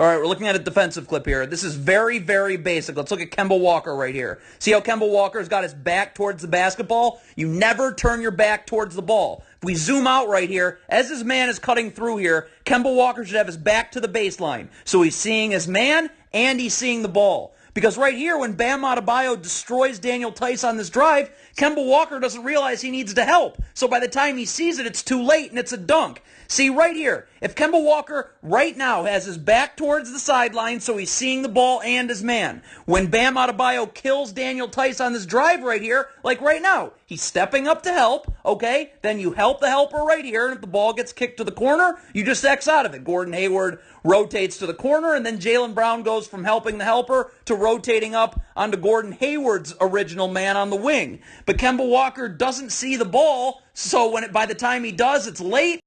All right, we're looking at a defensive clip here. This is very, very basic. Let's look at Kemba Walker right here. See how Kemba Walker's got his back towards the basketball? You never turn your back towards the ball. If we zoom out right here, as his man is cutting through here, Kemba Walker should have his back to the baseline. So he's seeing his man and he's seeing the ball. Because right here, when Bam Adebayo destroys Daniel Tice on this drive, Kemba Walker doesn't realize he needs to help. So by the time he sees it, it's too late and it's a dunk. See right here, if Kemba Walker right now has his back towards the sideline, so he's seeing the ball and his man. When Bam Adebayo kills Daniel Tice on this drive right here, like right now, he's stepping up to help, okay? Then you help the helper right here, and if the ball gets kicked to the corner, you just X out of it. Gordon Hayward rotates to the corner, and then Jaylen Brown goes from helping the helper to rotating up onto Gordon Hayward's original man on the wing. But Kemba Walker doesn't see the ball, so by the time he does, it's late.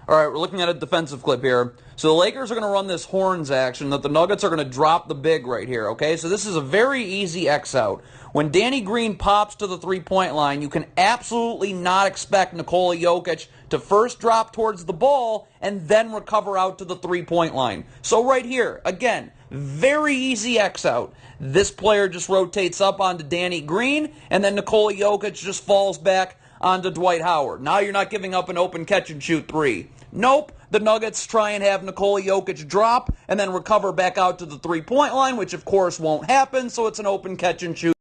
All right, we're looking at a defensive clip here. So the Lakers are going to run this horns action that the Nuggets are going to drop the big right here, okay? So this is a very easy X out. When Danny Green pops to the three-point line, you can absolutely not expect Nikola Jokic to first drop towards the ball and then recover out to the three-point line. So right here, again, very easy X out. This player just rotates up onto Danny Green, and then Nikola Jokic just falls back onto Dwight Howard. Now you're not giving up an open catch-and-shoot three. Nope, the Nuggets try and have Nikola Jokic drop and then recover back out to the three-point line, which of course won't happen, so it's an open catch-and-shoot.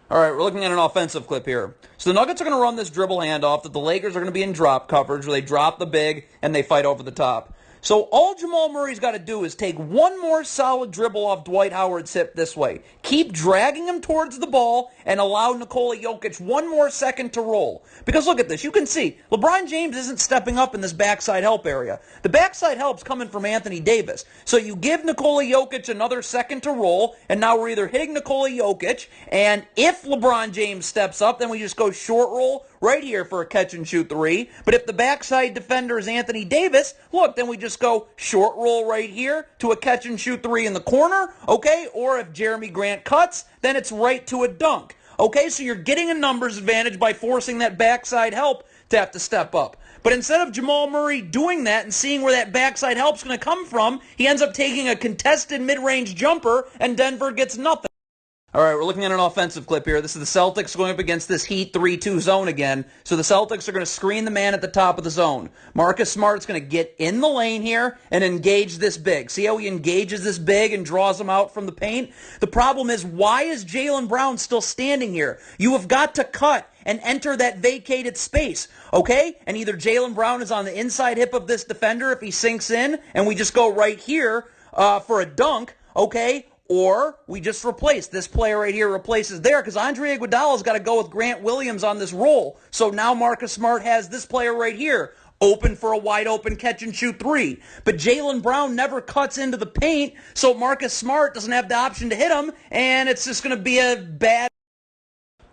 All right, we're looking at an offensive clip here. So the Nuggets are going to run this dribble handoff that the Lakers are going to be in drop coverage where they drop the big and they fight over the top. So all Jamal Murray's got to do is take one more solid dribble off Dwight Howard's hip this way. Keep dragging him towards the ball and allow Nikola Jokic one more second to roll. Because look at this. You can see LeBron James isn't stepping up in this backside help area. The backside help's coming from Anthony Davis. So you give Nikola Jokic another second to roll, and now we're either hitting Nikola Jokic, and if LeBron James steps up, then we just go short roll right here for a catch-and-shoot three. But if the backside defender is Anthony Davis, look, then we just go short roll right here to a catch-and-shoot three in the corner, okay? Or if Jeremy Grant cuts, then it's right to a dunk. Okay, so you're getting a numbers advantage by forcing that backside help to have to step up. But instead of Jamal Murray doing that and seeing where that backside help's going to come from, he ends up taking a contested mid-range jumper, and Denver gets nothing. All right, we're looking at an offensive clip here. This is the Celtics going up against this Heat 3-2 zone again. So the Celtics are going to screen the man at the top of the zone. Marcus Smart's going to get in the lane here and engage this big. See how he engages this big and draws him out from the paint? The problem is, why is Jaylen Brown still standing here? You have got to cut and enter that vacated space, okay? And either Jaylen Brown is on the inside hip of this defender if he sinks in, and we just go right here for a dunk, okay? Or we just replace. This player right here replaces there because Andre Iguodala's got to go with Grant Williams on this roll. So now Marcus Smart has this player right here open for a wide open catch and shoot three. But Jaylen Brown never cuts into the paint, so Marcus Smart doesn't have the option to hit him, and it's just going to be a bad...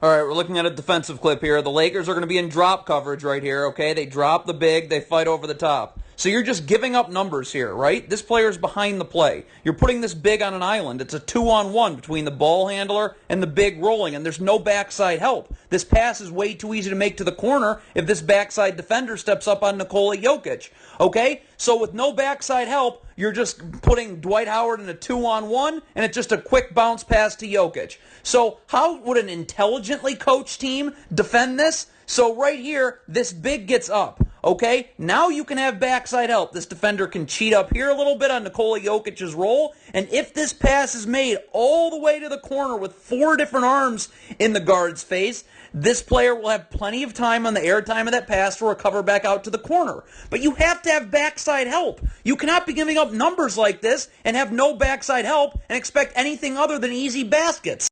All right, we're looking at a defensive clip here. The Lakers are going to be in drop coverage right here, okay? They drop the big, they fight over the top. So you're just giving up numbers here, right? This player's behind the play. You're putting this big on an island. It's a 2-on-1 between the ball handler and the big rolling, and there's no backside help. This pass is way too easy to make to the corner if this backside defender steps up on Nikola Jokic, okay? So with no backside help, you're just putting Dwight Howard in a 2-on-1, and it's just a quick bounce pass to Jokic. So how would an intelligently coached team defend this? So right here, this big gets up, okay? Now you can have backside help. This defender can cheat up here a little bit on Nikola Jokic's roll, and if this pass is made all the way to the corner with 4 different arms in the guard's face, this player will have plenty of time on the air time of that pass to recover back out to the corner. But you have to have backside help. You cannot be giving up numbers like this and have no backside help and expect anything other than easy baskets.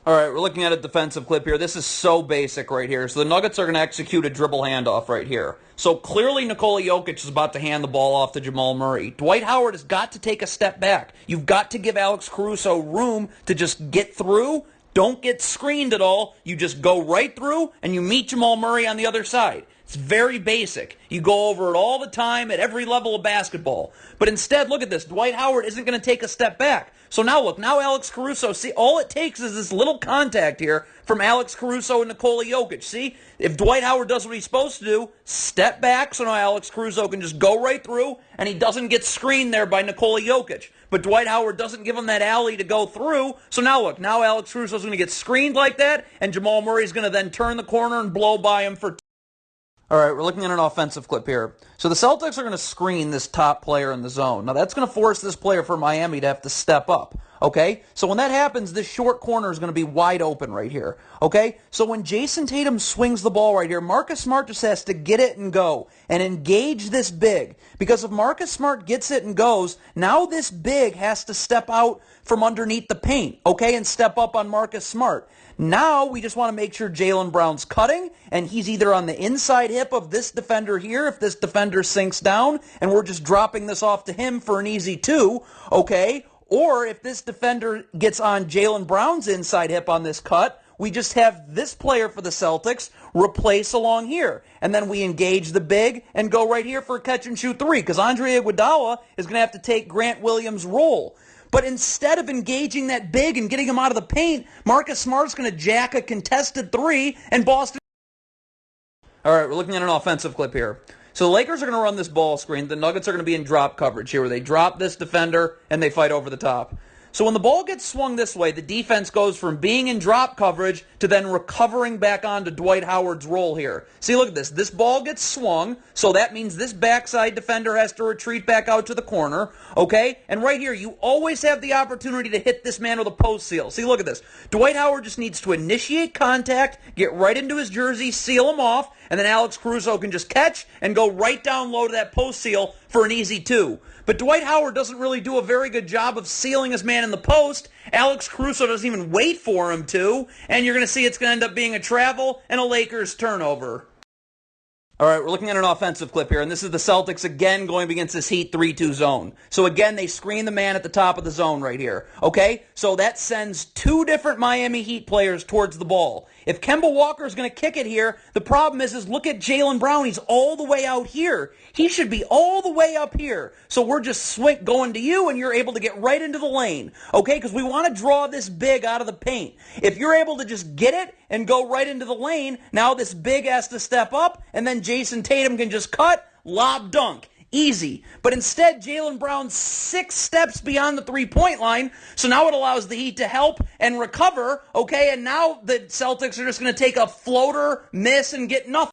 All right, we're looking at a defensive clip here. This is so basic right here. So the Nuggets are going to execute a dribble handoff right here. So clearly Nikola Jokic is about to hand the ball off to Jamal Murray. Dwight Howard has got to take a step back. You've got to give Alex Caruso room to just get through. Don't get screened at all. You just go right through and you meet Jamal Murray on the other side. It's very basic. You go over it all the time at every level of basketball. But instead, look at this. Dwight Howard isn't going to take a step back. So now look, now Alex Caruso, see, all it takes is this little contact here from Alex Caruso and Nikola Jokic. See, if Dwight Howard does what he's supposed to do, step back, so now Alex Caruso can just go right through, and he doesn't get screened there by Nikola Jokic. But Dwight Howard doesn't give him that alley to go through, so now look, now Alex Caruso's going to get screened like that, and Jamal Murray's going to then turn the corner and blow by him for All right, we're looking at an offensive clip here. So the Celtics are going to screen this top player in the zone. Now that's going to force this player for Miami to have to step up, okay? So when that happens, this short corner is going to be wide open right here, okay? So when Jason Tatum swings the ball right here, Marcus Smart just has to get it and go and engage this big. Because if Marcus Smart gets it and goes, now this big has to step out from underneath the paint, okay, and step up on Marcus Smart. Now we just want to make sure Jaylen Brown's cutting, and he's either on the inside hip of this defender here, if this defender sinks down, and we're just dropping this off to him for an easy 2, okay? Or if this defender gets on Jaylen Brown's inside hip on this cut, we just have this player for the Celtics replace along here. And then we engage the big and go right here for a catch-and-shoot 3, because Andre Iguodala is going to have to take Grant Williams' role. But instead of engaging that big and getting him out of the paint, Marcus Smart's going to jack a contested 3, and Boston... All right, we're looking at an offensive clip here. So the Lakers are going to run this ball screen. The Nuggets are going to be in drop coverage here, where they drop this defender and they fight over the top. So when the ball gets swung this way, the defense goes from being in drop coverage to then recovering back onto Dwight Howard's role here. See, look at this. This ball gets swung, so that means this backside defender has to retreat back out to the corner, okay? And right here, you always have the opportunity to hit this man with a post seal. See, look at this. Dwight Howard just needs to initiate contact, get right into his jersey, seal him off, and then Alex Caruso can just catch and go right down low to that post seal for an easy 2. But Dwight Howard doesn't really do a very good job of sealing his man in the post. Alex Caruso doesn't even wait for him to, and you're going to see it's going to end up being a travel and a Lakers turnover. All right, we're looking at an offensive clip here, and this is the Celtics again going against this Heat 3-2 zone. So again, they screen the man at the top of the zone right here, okay? So that sends 2 different Miami Heat players towards the ball. If Kemba Walker is going to kick it here, the problem is look at Jaylen Brown. He's all the way out here. He should be all the way up here. So we're just going to you, and you're able to get right into the lane, okay? Because we want to draw this big out of the paint. If you're able to just get it and go right into the lane, now this big has to step up, and then Jason Tatum can just cut, lob, dunk. Easy. But instead, Jaylen Brown's 6 steps beyond the three-point line, so now it allows the Heat to help and recover, okay? And now the Celtics are just going to take a floater, miss, and get nothing.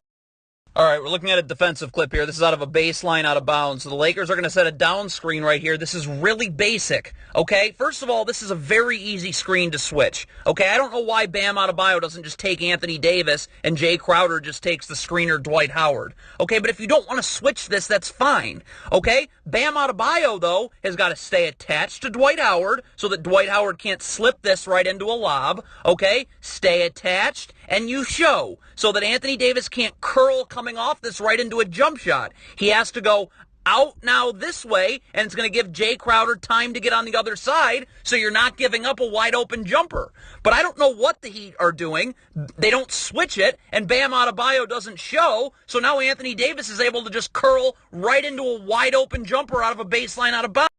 All right, we're looking at a defensive clip here. This is out of a baseline out of bounds. So the Lakers are going to set a down screen right here. This is really basic, okay? First of all, this is a very easy screen to switch, okay? I don't know why Bam Adebayo doesn't just take Anthony Davis and Jay Crowder just takes the screener Dwight Howard, okay? But if you don't want to switch this, that's fine, okay? Bam Adebayo, though, has got to stay attached to Dwight Howard so that Dwight Howard can't slip this right into a lob, okay? Stay attached, and you show so that Anthony Davis can't curl coming off this right into a jump shot. He has to go out now this way, and it's going to give Jay Crowder time to get on the other side, so you're not giving up a wide-open jumper. But I don't know what the Heat are doing. They don't switch it, and Bam Adebayo doesn't show, so now Anthony Davis is able to just curl right into a wide-open jumper out of a baseline out of bounds.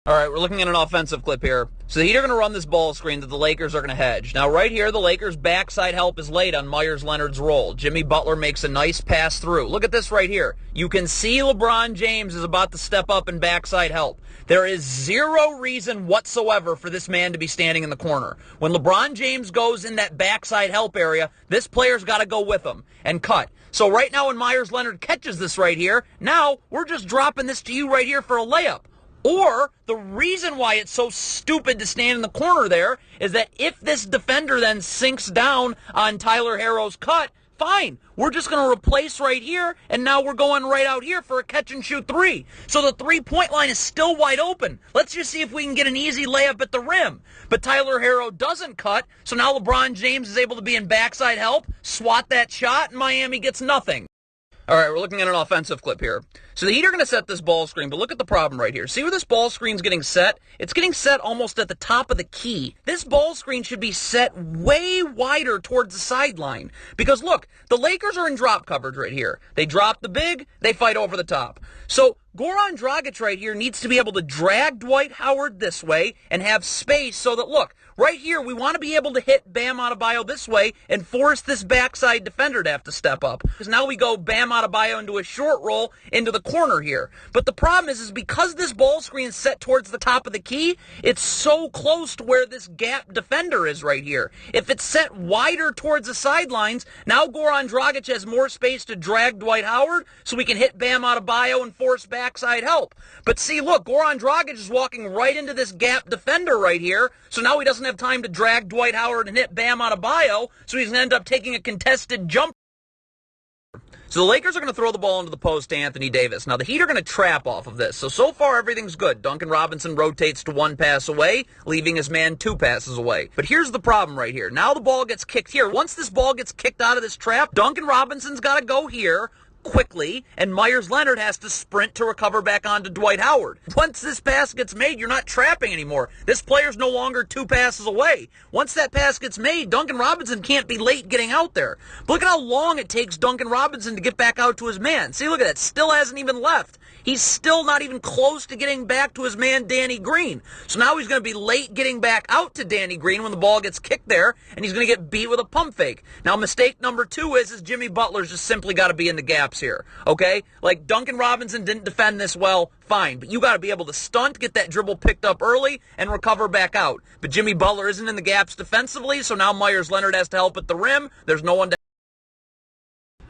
All right, we're looking at an offensive clip here. So the Heat are going to run this ball screen that the Lakers are going to hedge. Now, right here, the Lakers' backside help is laid on Myers Leonard's roll. Jimmy Butler makes a nice pass through. Look at this right here. You can see LeBron James is about to step up in backside help. There is zero reason whatsoever for this man to be standing in the corner. When LeBron James goes in that backside help area, this player's got to go with him and cut. So right now when Myers Leonard catches this right here, now we're just dropping this to you right here for a layup. Or the reason why it's so stupid to stand in the corner there is that if this defender then sinks down on Tyler Herro's cut, fine. We're just going to replace right here, and now we're going right out here for a catch-and-shoot 3. So the three-point line is still wide open. Let's just see if we can get an easy layup at the rim. But Tyler Herro doesn't cut, so now LeBron James is able to be in backside help, swat that shot, and Miami gets nothing. All right, we're looking at an offensive clip here. So the Heat are going to set this ball screen, but look at the problem right here. See where this ball screen's getting set? It's getting set almost at the top of the key. This ball screen should be set way wider towards the sideline. Because look, the Lakers are in drop coverage right here. They drop the big, they fight over the top. So Goran Dragic right here needs to be able to drag Dwight Howard this way and have space so that, look, right here, we want to be able to hit Bam Adebayo this way and force this backside defender to have to step up. Because now we go Bam Adebayo into a short roll into the corner here. But the problem is because this ball screen is set towards the top of the key, it's so close to where this gap defender is right here. If it's set wider towards the sidelines, now Goran Dragic has more space to drag Dwight Howard so we can hit Bam Adebayo and force backside help. But see, look, Goran Dragic is walking right into this gap defender right here, so now he doesn't have time to drag Dwight Howard and hit Bam Adebayo, so he's going to end up taking a contested jump. So the Lakers are going to throw the ball into the post to Anthony Davis. Now the Heat are going to trap off of this. So far everything's good. Duncan Robinson rotates to one pass away, leaving his man two passes away. But here's the problem right here. Now the ball gets kicked here. Once this ball gets kicked out of this trap, Duncan Robinson's got to go here quickly, and Myers Leonard has to sprint to recover back onto Dwight Howard. Once this pass gets made, you're not trapping anymore. This player's no longer two passes away. Once that pass gets made, Duncan Robinson can't be late getting out there. But look at how long it takes Duncan Robinson to get back out to his man. See, look at that. Still hasn't even left. He's still not even close to getting back to his man, Danny Green. So now he's going to be late getting back out to Danny Green when the ball gets kicked there, and he's going to get beat with a pump fake. Now, mistake number two is Jimmy Butler's just simply got to be in the gaps here, okay? Like, Duncan Robinson didn't defend this well, fine, but you got to be able to stunt, get that dribble picked up early, and recover back out. But Jimmy Butler isn't in the gaps defensively, so now Myers Leonard has to help at the rim. There's no one to...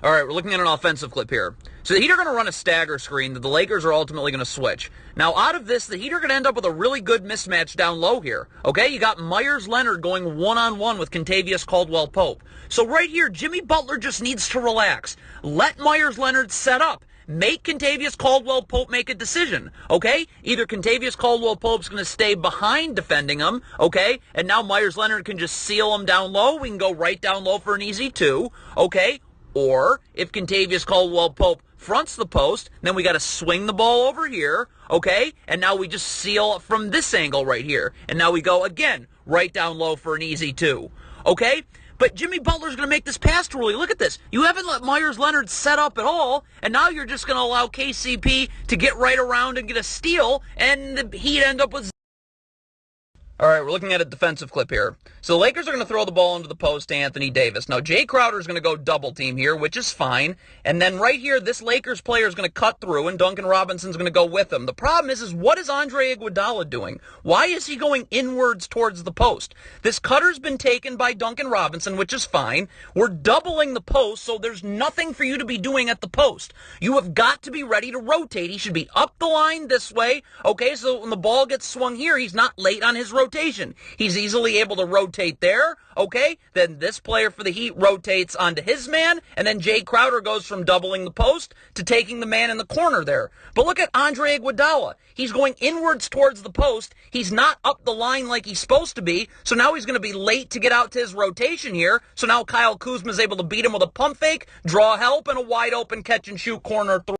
All right, we're looking at an offensive clip here. So the Heat are going to run a stagger screen that the Lakers are ultimately going to switch. Now, out of this, the Heat are going to end up with a really good mismatch down low here. Okay, you got Myers Leonard going one-on-one with Kentavious Caldwell-Pope. So right here, Jimmy Butler just needs to relax. Let Myers Leonard set up. Make Kentavious Caldwell-Pope make a decision, okay? Either Kentavious Caldwell-Pope's going to stay behind defending him, okay? And now Myers Leonard can just seal him down low. We can go right down low for an easy two, okay? Or if Kentavious Caldwell-Pope fronts the post, then we got to swing the ball over here, okay? And now we just seal from this angle right here. And now we go again right down low for an easy two, okay? But Jimmy Butler's going to make this pass to Rulli. Look at this. You haven't let Myers Leonard set up at all, and now you're just going to allow KCP to get right around and get a steal, and he'd end up with... All right, we're looking at a defensive clip here. So the Lakers are going to throw the ball into the post to Anthony Davis. Now, Jay Crowder is going to go double team here, which is fine. And then right here, this Lakers player is going to cut through, and Duncan Robinson's going to go with him. The problem is what is Andre Iguodala doing? Why is he going inwards towards the post? This cutter's been taken by Duncan Robinson, which is fine. We're doubling the post, so there's nothing for you to be doing at the post. You have got to be ready to rotate. He should be up the line this way. Okay, so when the ball gets swung here, he's not late on his rotation. He's easily able to rotate there, okay? Then this player for the Heat rotates onto his man, and then Jay Crowder goes from doubling the post to taking the man in the corner there. But look at Andre Iguodala. He's going inwards towards the post. He's not up the line like he's supposed to be, so now he's going to be late to get out to his rotation here. So now Kyle Kuzma is able to beat him with a pump fake, draw help, and a wide open catch and shoot corner three.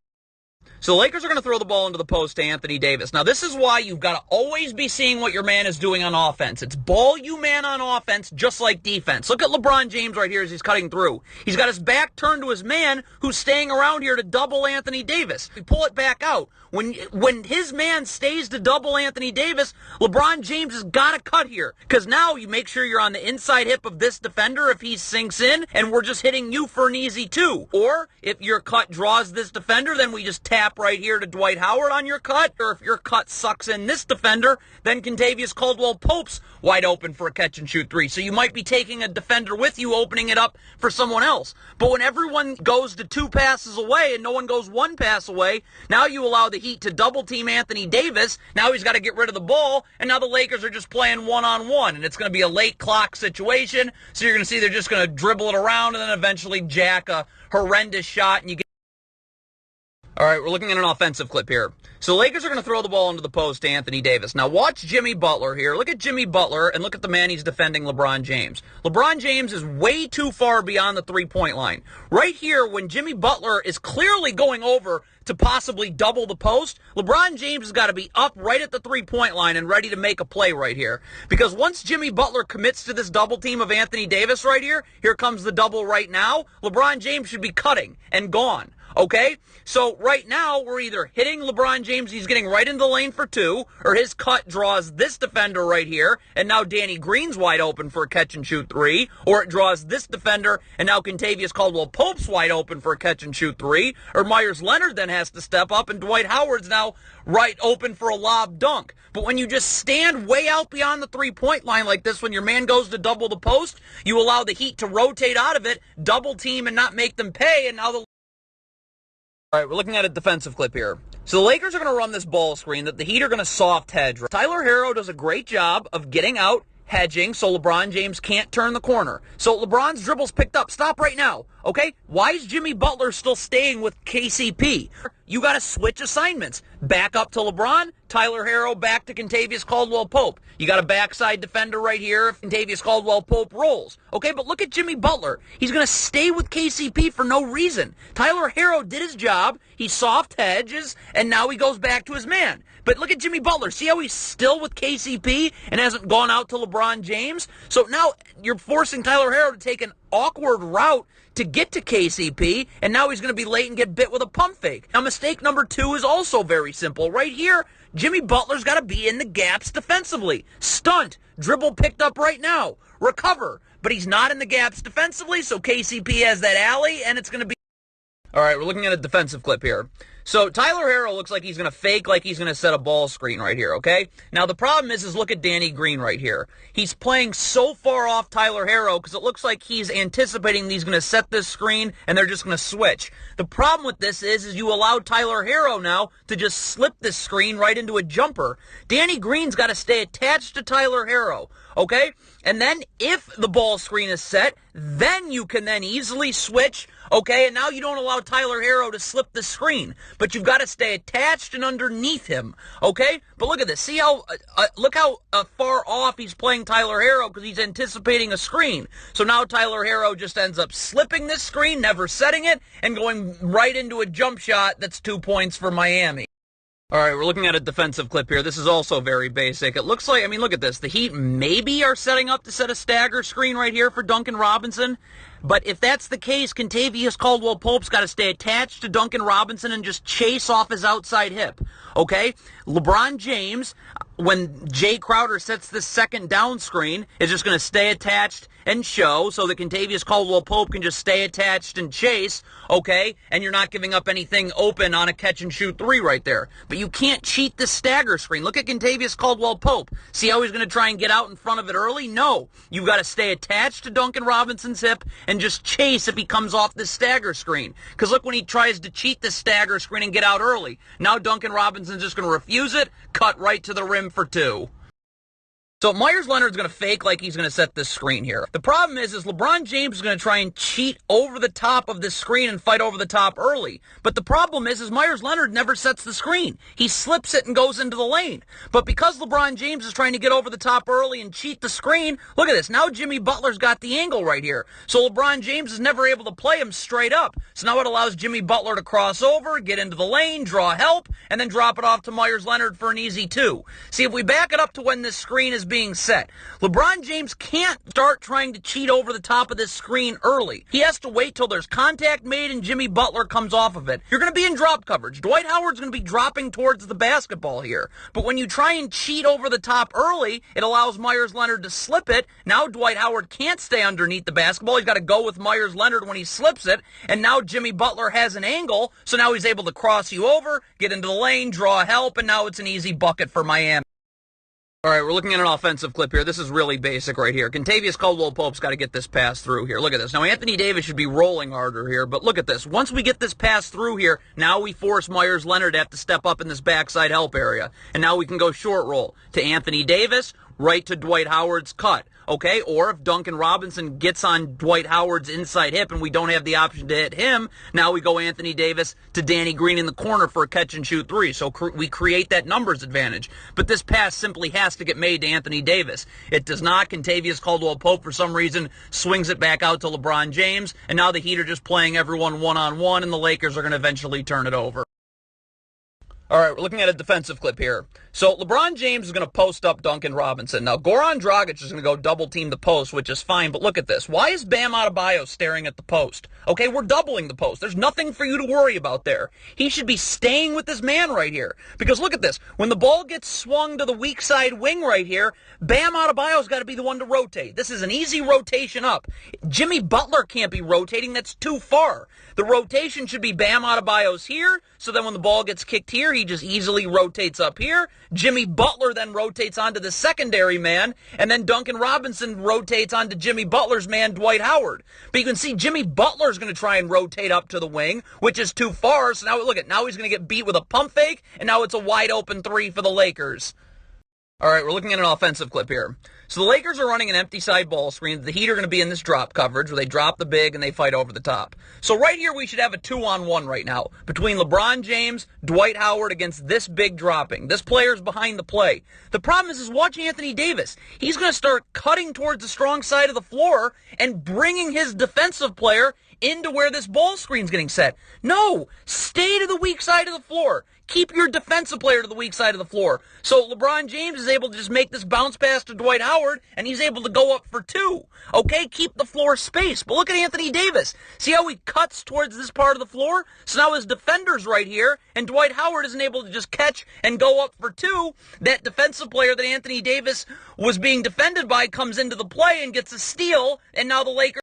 So the Lakers are going to throw the ball into the post to Anthony Davis. Now, this is why you've got to always be seeing what your man is doing on offense. It's ball you man on offense, just like defense. Look at LeBron James right here as he's cutting through. He's got his back turned to his man who's staying around here to double Anthony Davis. We pull it back out. When his man stays to double Anthony Davis, LeBron James has got to cut here. Because now you make sure you're on the inside hip of this defender if he sinks in, and we're just hitting you for an easy two. Or if your cut draws this defender, then we just tap right here to Dwight Howard on your cut. Or if your cut sucks in this defender, then Kentavious Caldwell-Pope's wide open for a catch and shoot three. So you might be taking a defender with you, opening it up for someone else. But when everyone goes to two passes away and no one goes one pass away, now you allow the Heat to double team Anthony Davis. Now he's got to get rid of the ball, and now the Lakers are just playing one-on-one, and it's going to be a late clock situation. So you're going to see they're just going to dribble it around and then eventually jack a horrendous shot, and you get... All right, we're looking at an offensive clip here. So the Lakers are going to throw the ball into the post to Anthony Davis. Now watch Jimmy Butler here. Look at Jimmy Butler and look at the man he's defending, LeBron James. LeBron James is way too far beyond the three-point line. Right here, when Jimmy Butler is clearly going over to possibly double the post, LeBron James has got to be up right at the three-point line and ready to make a play right here. Because once Jimmy Butler commits to this double team of Anthony Davis right here comes the double right now, LeBron James should be cutting and gone. Okay? So right now, we're either hitting LeBron James, he's getting right into the lane for two, or his cut draws this defender right here, and now Danny Green's wide open for a catch-and-shoot three, or it draws this defender, and now Kentavious Caldwell-Pope's wide open for a catch-and-shoot three, or Myers Leonard then has to step up, and Dwight Howard's now right open for a lob dunk. But when you just stand way out beyond the three-point line like this, when your man goes to double the post, you allow the Heat to rotate out of it, double team, and not make them pay, and now the... All right, we're looking at a defensive clip here. So the Lakers are going to run this ball screen that the Heat are going to soft hedge. Tyler Herro does a great job of getting out, hedging, so LeBron James can't turn the corner. So LeBron's dribble's picked up. Stop right now, okay? Why is Jimmy Butler still staying with KCP? You got to switch assignments. Back up to LeBron, Tyler Herro back to Kentavious Caldwell-Pope. You got a backside defender right here if Kentavious Caldwell-Pope rolls. Okay, but look at Jimmy Butler. He's going to stay with KCP for no reason. Tyler Herro did his job. He soft hedges, and now he goes back to his man. But look at Jimmy Butler. See how he's still with KCP and hasn't gone out to LeBron James? So now you're forcing Tyler Herro to take an awkward route to get to KCP, and now he's going to be late and get bit with a pump fake. Now, mistake number two is also very simple. Right here, Jimmy Butler's got to be in the gaps defensively. Stunt, dribble picked up right now. Recover, but he's not in the gaps defensively, so KCP has that alley, and it's going to be... All right, we're looking at a defensive clip here. So Tyler Herro looks like he's going to fake like he's going to set a ball screen right here, okay? Now, the problem is look at Danny Green right here. He's playing so far off Tyler Herro because it looks like he's anticipating that he's going to set this screen and they're just going to switch. The problem with this is you allow Tyler Herro now to just slip this screen right into a jumper. Danny Green's got to stay attached to Tyler Herro, okay? And then if the ball screen is set, then you can then easily switch, okay? And now you don't allow Tyler Herro to slip the screen, but you've got to stay attached and underneath him, okay? But look at this. See how, look how far off he's playing Tyler Herro because he's anticipating a screen. So now Tyler Herro just ends up slipping this screen, never setting it, and going right into a jump shot that's 2 points for Miami. All right, we're looking at a defensive clip here. This is also very basic. It looks like, I mean, look at this. The Heat maybe are setting up to set a stagger screen right here for Duncan Robinson. But if that's the case, Kentavious Caldwell-Pope's got to stay attached to Duncan Robinson and just chase off his outside hip. Okay? LeBron James, when Jay Crowder sets this second down screen, is just going to stay attached and show so that Kentavious Caldwell-Pope can just stay attached and chase, okay? And you're not giving up anything open on a catch-and-shoot three right there. But you can't cheat the stagger screen. Look at Kentavious Caldwell-Pope. See how he's going to try and get out in front of it early? No. You've got to stay attached to Duncan Robinson's hip and just chase if he comes off this stagger screen. Because look when he tries to cheat the stagger screen and get out early. Now Duncan Robinson's just going to refuse it, cut right to the rim for two. So Myers Leonard's going to fake like he's going to set this screen here. The problem is LeBron James is going to try and cheat over the top of this screen and fight over the top early. But the problem is Myers Leonard never sets the screen. He slips it and goes into the lane. But because LeBron James is trying to get over the top early and cheat the screen, look at this. Now Jimmy Butler's got the angle right here. So LeBron James is never able to play him straight up. So now it allows Jimmy Butler to cross over, get into the lane, draw help, and then drop it off to Myers Leonard for an easy two. See, if we back it up to when this screen is being set, LeBron James can't start trying to cheat over the top of this screen early. He has to wait till there's contact made and Jimmy Butler comes off of it. You're going to be in drop coverage. Dwight Howard's going to be dropping towards the basketball here. But when you try and cheat over the top early, it allows Myers Leonard to slip it. Now Dwight Howard can't stay underneath the basketball. He's got to go with Myers Leonard when he slips it. And now Jimmy Butler has an angle, so now he's able to cross you over, get into the lane, draw help, and now it's an easy bucket for Miami. All right, we're looking at an offensive clip here. This is really basic right here. Kentavious Caldwell-Pope's got to get this pass through here. Look at this. Now, Anthony Davis should be rolling harder here, but look at this. Once we get this pass through here, now we force Myers Leonard to have to step up in this backside help area. And now we can go short roll to Anthony Davis, right to Dwight Howard's cut. okay? Or if Duncan Robinson gets on Dwight Howard's inside hip and we don't have the option to hit him, now we go Anthony Davis to Danny Green in the corner for a catch-and-shoot three. So we create that numbers advantage. But this pass simply has to get made to Anthony Davis. It does not. Kentavious Caldwell-Pope, for some reason, swings it back out to LeBron James, and now the Heat are just playing everyone one-on-one, and the Lakers are going to eventually turn it over. All right, we're looking at a defensive clip here. So LeBron James is going to post up Duncan Robinson. Now, Goran Dragic is going to go double-team the post, which is fine, but look at this. Why is Bam Adebayo staring at the post? Okay, we're doubling the post. There's nothing for you to worry about there. He should be staying with this man right here. Because look at this. When the ball gets swung to the weak side wing right here, Bam Adebayo's got to be the one to rotate. This is an easy rotation up. Jimmy Butler can't be rotating. That's too far. The rotation should be Bam Adebayo's here, so then when the ball gets kicked here, he just easily rotates up here. Jimmy Butler then rotates onto the secondary man, and then Duncan Robinson rotates onto Jimmy Butler's man, Dwight Howard. But you can see Jimmy Butler's going to try and rotate up to the wing, which is too far. So now look at, now he's going to get beat with a pump fake, and now it's a wide open three for the Lakers. All right, we're looking at an offensive clip here. So the Lakers are running an empty side ball screen. The Heat are going to be in this drop coverage where they drop the big and they fight over the top. So right here we should have a 2-on-1 right now between LeBron James, Dwight Howard against this big dropping. This player's behind the play. The problem is watch Anthony Davis. He's going to start cutting towards the strong side of the floor and bringing his defensive player into where this ball screen's getting set. No, stay to the weak side of the floor. Keep your defensive player to the weak side of the floor. So LeBron James is able to just make this bounce pass to Dwight Howard, and he's able to go up for two. Okay, keep the floor space. But look at Anthony Davis. See how he cuts towards this part of the floor? So now his defender's right here, and Dwight Howard isn't able to just catch and go up for two. That defensive player that Anthony Davis was being defended by comes into the play and gets a steal, and now the Lakers...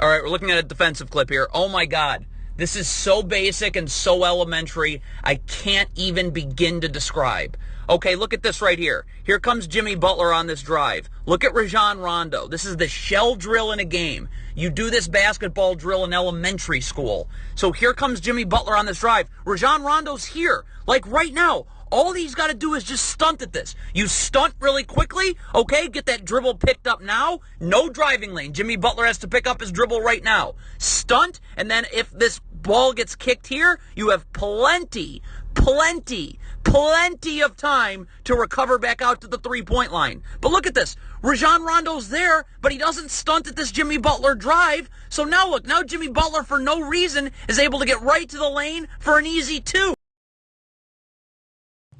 All right, we're looking at a defensive clip here. Oh, my God. This is so basic and so elementary, I can't even begin to describe. Okay, look at this right here. Here comes Jimmy Butler on this drive. Look at Rajon Rondo. This is the shell drill in a game. You do this basketball drill in elementary school. So here comes Jimmy Butler on this drive. Rajon Rondo's here, like right now. All he's got to do is just stunt at this. You stunt really quickly, okay, get that dribble picked up now. No driving lane. Jimmy Butler has to pick up his dribble right now. Stunt, and then if this ball gets kicked here, you have plenty of time to recover back out to the three-point line. But look at this. Rajon Rondo's there, but he doesn't stunt at this Jimmy Butler drive. So now look, now Jimmy Butler for no reason is able to get right to the lane for an easy two.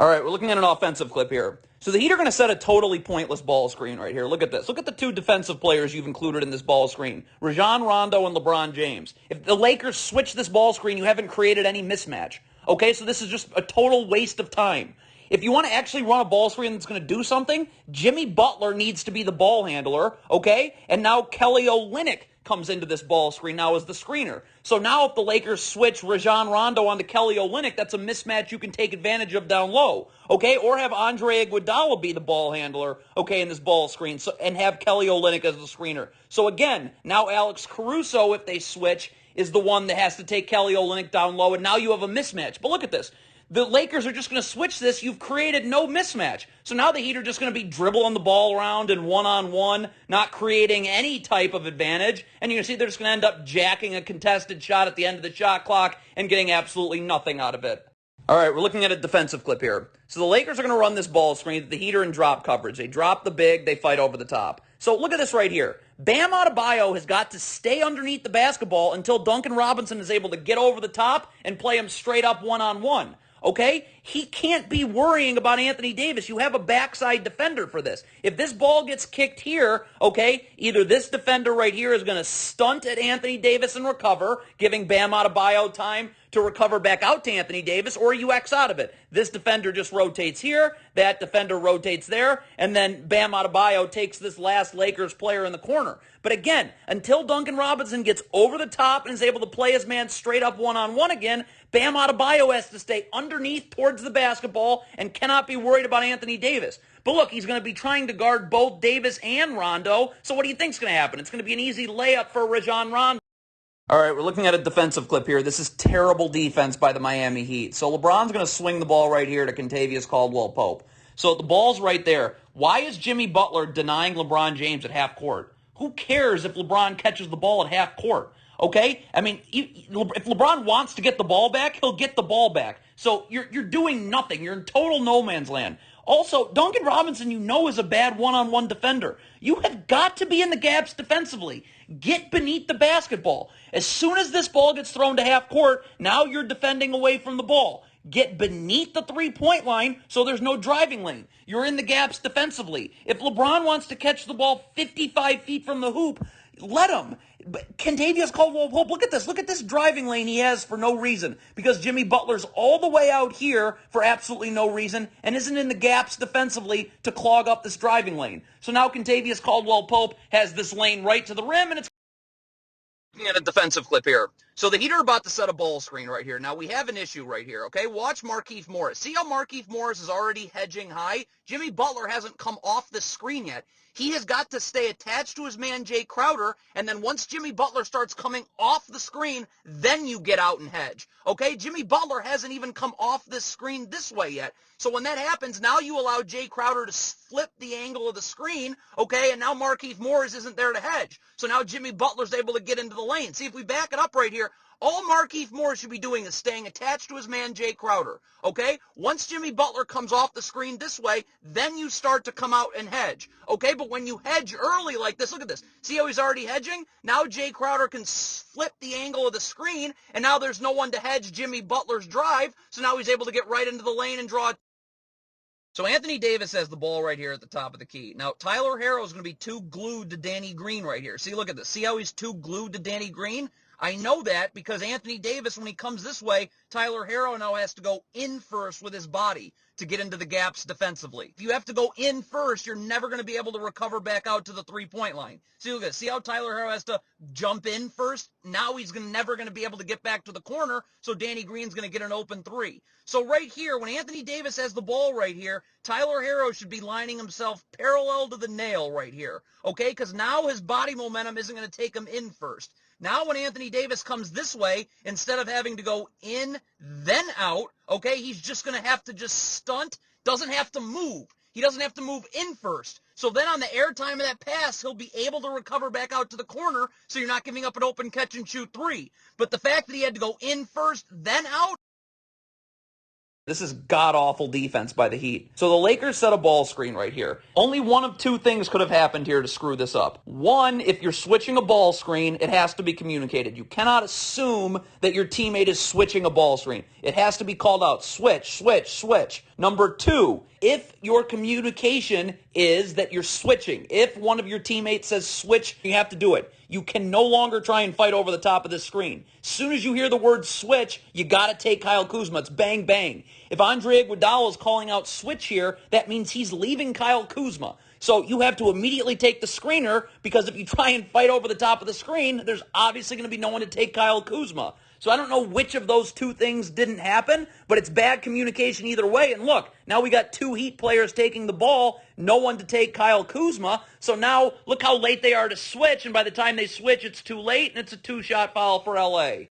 All right, we're looking at an offensive clip here. So the Heat are going to set a totally pointless ball screen right here. Look at this. Look at the two defensive players you've included in this ball screen. Rajon Rondo and LeBron James. If the Lakers switch this ball screen, you haven't created any mismatch. Okay, so this is just a total waste of time. If you want to actually run a ball screen that's going to do something, Jimmy Butler needs to be the ball handler, okay? And now Kelly Olynyk comes into this ball screen now as the screener. So now if the Lakers switch Rajon Rondo onto Kelly Olynyk, that's a mismatch you can take advantage of down low, okay? Or have Andre Iguodala be the ball handler, okay, in this ball screen, so, and have Kelly Olynyk as the screener. So again, now Alex Caruso, if they switch, is the one that has to take Kelly Olynyk down low, and now you have a mismatch. But look at this. The Lakers are just going to switch this. You've created no mismatch. So now the Heat are just going to be dribbling the ball around and one-on-one, not creating any type of advantage. And you can see they're just going to end up jacking a contested shot at the end of the shot clock and getting absolutely nothing out of it. All right, we're looking at a defensive clip here. So the Lakers are going to run this ball screen. The Heat are in drop coverage. They drop the big. They fight over the top. So look at this right here. Bam Adebayo has got to stay underneath the basketball until Duncan Robinson is able to get over the top and play him straight up one-on-one. Okay? He can't be worrying about Anthony Davis. You have a backside defender for this. If this ball gets kicked here, okay, either this defender right here is going to stunt at Anthony Davis and recover, giving Bam Adebayo time to recover back out to Anthony Davis, or you X out of it. This defender just rotates here, that defender rotates there, and then Bam Adebayo takes this last Lakers player in the corner. But again, until Duncan Robinson gets over the top and is able to play his man straight up one-on-one again, Bam Adebayo has to stay underneath towards the basketball and cannot be worried about Anthony Davis. But look, he's going to be trying to guard both Davis and Rondo, so what do you think is going to happen? It's going to be an easy layup for Rajon Rondo. All right, we're looking at a defensive clip here. This is terrible defense by the Miami Heat. So LeBron's going to swing the ball right here to Kentavious Caldwell-Pope. So the ball's right there. Why is Jimmy Butler denying LeBron James at half court? Who cares if LeBron catches the ball at half court? Okay? I mean, if LeBron wants to get the ball back, he'll get the ball back. So you're doing nothing. You're in total no man's land. Also, Duncan Robinson, is a bad one-on-one defender. You have got to be in the gaps defensively. Get beneath the basketball. As soon as this ball gets thrown to half court, now you're defending away from the ball. Get beneath the three-point line so there's no driving lane. You're in the gaps defensively. If LeBron wants to catch the ball 55 feet from the hoop, let him. Kentavious Caldwell-Pope, look at this. Look at this driving lane he has for no reason because Jimmy Butler's all the way out here for absolutely no reason and isn't in the gaps defensively to clog up this driving lane. So now Kentavious Caldwell-Pope has this lane right to the rim, and it's looking at a defensive clip here. So the Heat are about to set a ball screen right here. Now we have an issue right here, okay? Watch Markieff Morris. See how Markieff Morris is already hedging high? Jimmy Butler hasn't come off the screen yet. He has got to stay attached to his man Jay Crowder, and then once Jimmy Butler starts coming off the screen, then you get out and hedge. Okay? Jimmy Butler hasn't even come off this screen this way yet. So when that happens, now you allow Jay Crowder to flip the angle of the screen, okay? And now Markieff Morris isn't there to hedge. So now Jimmy Butler's able to get into the lane. See, if we back it up right here, all Markieff Morris should be doing is staying attached to his man Jay Crowder, okay? Once Jimmy Butler comes off the screen this way, then you start to come out and hedge, okay? But when you hedge early like this, look at this. See how he's already hedging? Now Jay Crowder can flip the angle of the screen, and now there's no one to hedge Jimmy Butler's drive, so now he's able to get right into the lane and draw. So Anthony Davis has the ball right here at the top of the key. Now, Tyler Herro is going to be too glued to Danny Green right here. See, look at this. See how he's too glued to Danny Green? I know that because Anthony Davis, when he comes this way, Tyler Herro now has to go in first with his body to get into the gaps defensively. If you have to go in first, you're never going to be able to recover back out to the three-point line. See, look at this. See how Tyler Herro has to jump in first? Now he's never going to be able to get back to the corner, so Danny Green's going to get an open three. So right here, when Anthony Davis has the ball right here, Tyler Herro should be lining himself parallel to the nail right here, okay? Because now his body momentum isn't going to take him in first. Now when Anthony Davis comes this way, instead of having to go in, then out, okay, he's just going to have to just stunt, doesn't have to move. He doesn't have to move in first. So then on the airtime of that pass, he'll be able to recover back out to the corner, so you're not giving up an open catch and shoot three. But the fact that he had to go in first, then out, this is god-awful defense by the Heat. So the Lakers set a ball screen right here. Only one of two things could have happened here to screw this up. One, if you're switching a ball screen, it has to be communicated. You cannot assume that your teammate is switching a ball screen. It has to be called out. Switch, switch, switch. Number two, if your communication is that you're switching, if one of your teammates says switch, you have to do it. You can no longer try and fight over the top of this screen. As soon as you hear the word switch, you got to take Kyle Kuzma. It's bang, bang. If Andre Iguodala is calling out switch here, that means he's leaving Kyle Kuzma. So you have to immediately take the screener because if you try and fight over the top of the screen, there's obviously going to be no one to take Kyle Kuzma. So I don't know which of those two things didn't happen, but it's bad communication either way. And look, now we got two Heat players taking the ball, no one to take Kyle Kuzma. So now look how late they are to switch, and by the time they switch, it's too late, and it's a two-shot foul for LA.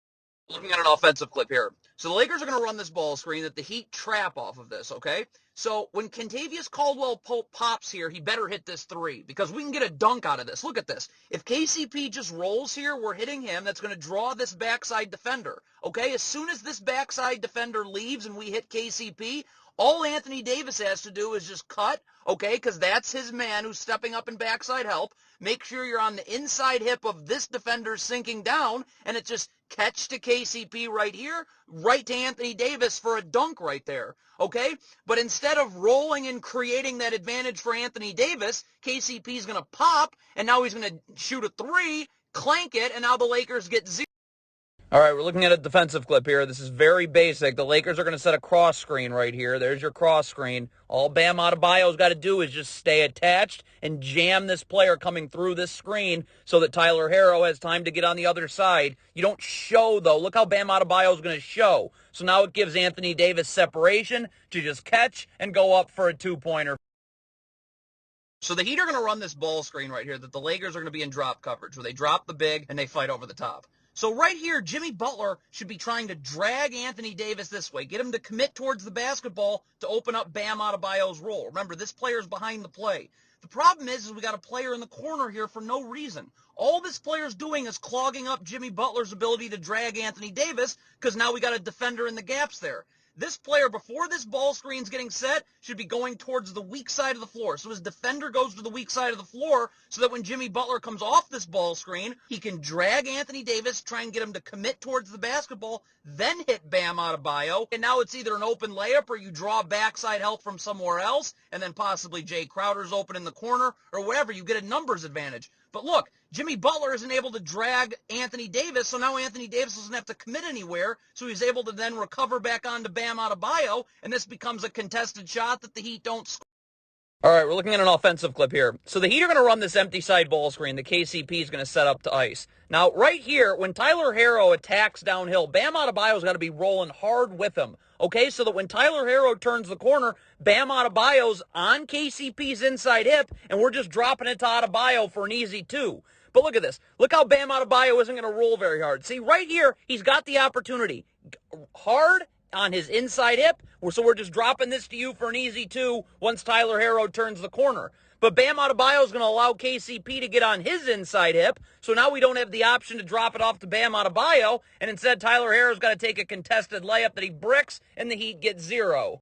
Looking at an offensive clip here. So the Lakers are going to run this ball screen that the Heat trap off of this, okay? So when Kentavious Caldwell-Pope pops here, he better hit this three because we can get a dunk out of this. Look at this. If KCP just rolls here, we're hitting him. That's going to draw this backside defender, okay? As soon as this backside defender leaves and we hit KCP, all Anthony Davis has to do is just cut, okay, because that's his man who's stepping up in backside help. Make sure you're on the inside hip of this defender sinking down, and it just catch to KCP right here, right to Anthony Davis for a dunk right there, okay? But instead of rolling and creating that advantage for Anthony Davis, KCP's going to pop, and now he's going to shoot a three, clank it, and now the Lakers get zero. All right, we're looking at a defensive clip here. This is very basic. The Lakers are going to set a cross screen right here. There's your cross screen. All Bam Adebayo's got to do is just stay attached and jam this player coming through this screen so that Tyler Herro has time to get on the other side. You don't show, though. Look how Bam Adebayo's going to show. So now it gives Anthony Davis separation to just catch and go up for a two-pointer. So the Heat are going to run this ball screen right here that the Lakers are going to be in drop coverage where they drop the big and they fight over the top. So right here, Jimmy Butler should be trying to drag Anthony Davis this way, get him to commit towards the basketball to open up Bam Adebayo's role. Remember, this player's behind the play. The problem is we got a player in the corner here for no reason. All this player's doing is clogging up Jimmy Butler's ability to drag Anthony Davis because now we got a defender in the gaps there. This player, before this ball screen's getting set, should be going towards the weak side of the floor. So his defender goes to the weak side of the floor so that when Jimmy Butler comes off this ball screen, he can drag Anthony Davis, try and get him to commit towards the basketball, then hit Bam Adebayo. And now it's either an open layup or you draw backside help from somewhere else, and then possibly Jay Crowder's open in the corner or whatever. You get a numbers advantage. But look, Jimmy Butler isn't able to drag Anthony Davis, so now Anthony Davis doesn't have to commit anywhere, so he's able to then recover back onto Bam Adebayo, and this becomes a contested shot that the Heat don't score. All right, we're looking at an offensive clip here. So the Heat are going to run this empty side ball screen. The KCP is going to set up to ice. Now, right here, when Tyler Herro attacks downhill, Bam Adebayo's got to be rolling hard with him. Okay, so that when Tyler Herro turns the corner, Bam Adebayo's on KCP's inside hip, and we're just dropping it to Adebayo for an easy 2. But look at this. Look how Bam Adebayo isn't going to roll very hard. See, right here, he's got the opportunity. Hard on his inside hip, so we're just dropping this to you for an easy 2 once Tyler Herro turns the corner. But Bam Adebayo is going to allow KCP to get on his inside hip, so now we don't have the option to drop it off to Bam Adebayo, and instead Tyler Herro's got to take a contested layup that he bricks, and the Heat get 0.